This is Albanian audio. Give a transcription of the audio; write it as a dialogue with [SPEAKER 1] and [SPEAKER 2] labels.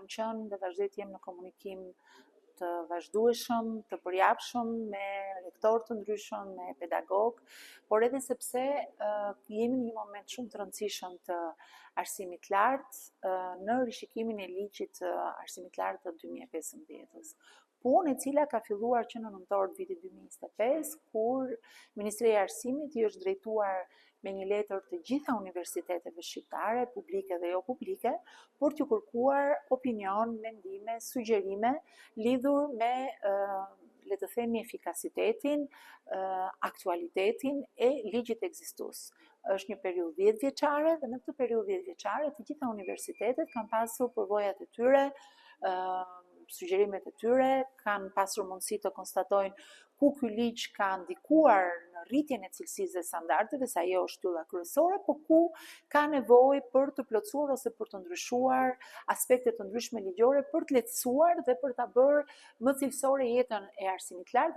[SPEAKER 1] kam qenë dhe vazhdoj të jem në komunikim të vazhdueshëm, të përjapshëm me rektorë të ndryshëm, me pedagog, por edhe sepse jemi në një moment shumë të rëndësishëm të arsimit lartë në rishikimin e ligjit të arsimit lartë të 2015-s. Punë e cila ka filluar që në nëntor të vitit 2025, kur Ministria e Arsimit i është drejtuar me një letër të gjitha universiteteve shqiptare, publike dhe jo publike, për t'ju kërkuar opinion, mendime, sugjerime lidhur me, le të themi, efikasitetin, aktualitetin e ligjit ekzistues. Është një periudhë 10 vjeçare dhe në këtë periudhë 10 vjeçare të gjitha universitetet kanë pasur përvojat e tyre, sugjerimet e tyre, kanë pasur mundësi të konstatojnë ku ky ligj ka ndikuar në rritjen e cilësisë dhe standardeve, se ajo është shtylla kryesore, por ku ka nevojë për të plotësuar ose për të ndryshuar aspekte të ndryshme ligjore për të lehtësuar dhe për ta bërë më cilësore jetën e arsimit lartë